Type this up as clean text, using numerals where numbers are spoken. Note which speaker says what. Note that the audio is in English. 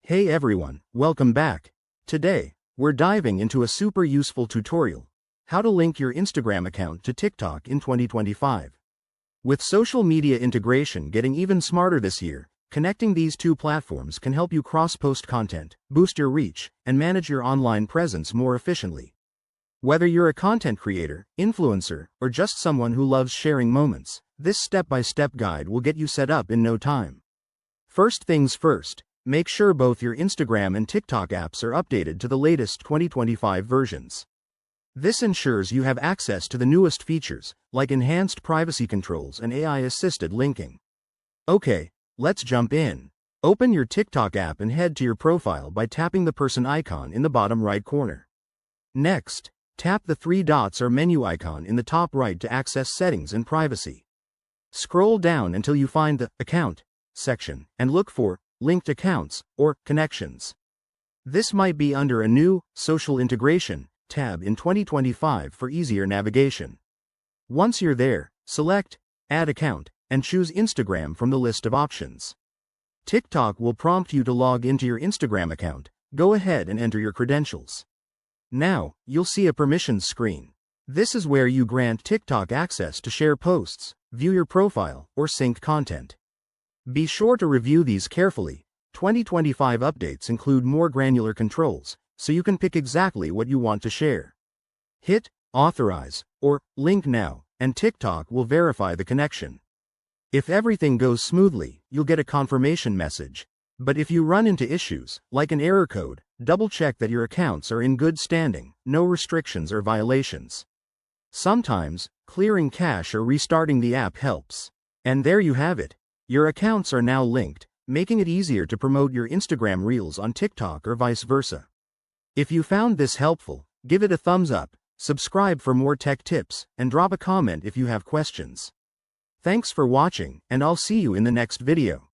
Speaker 1: Hey everyone, welcome back. Today, we're diving into a super useful tutorial: how to link your Instagram account to TikTok in 2025. With social media integration getting even smarter this year, connecting these two platforms can help you cross-post content, boost your reach, and manage your online presence more efficiently. Whether you're a content creator, influencer, or just someone who loves sharing moments, this step-by-step guide will get you set up in no time. First things first, make sure both your Instagram and TikTok apps are updated to the latest 2025 versions. This ensures you have access to the newest features, like enhanced privacy controls and AI-assisted linking. Okay, let's jump in. Open your TikTok app and head to your profile by tapping the person icon in the bottom right corner. Next, tap the three dots or menu icon in the top right to access settings and privacy. Scroll down until you find the Account section and look for Linked Accounts or Connections. This might be under a new Social Integration tab in 2025 for easier navigation. Once you're there, select Add Account and choose Instagram from the list of options. TikTok will prompt you to log into your Instagram account. Go ahead and enter your credentials. Now, you'll see a permissions screen. This is where you grant TikTok access to share posts, view your profile, or sync content. Be sure to review these carefully. 2025 updates include more granular controls, so you can pick exactly what you want to share. Hit Authorize or Link Now, and TikTok will verify the connection. If everything goes smoothly, you'll get a confirmation message. But if you run into issues, like an error code, double-check that your accounts are in good standing, no restrictions or violations. Sometimes, clearing cache or restarting the app helps. And there you have it. Your accounts are now linked, making it easier to promote your Instagram Reels on TikTok or vice versa. If you found this helpful, give it a thumbs up, subscribe for more tech tips, and drop a comment if you have questions. Thanks for watching, and I'll see you in the next video.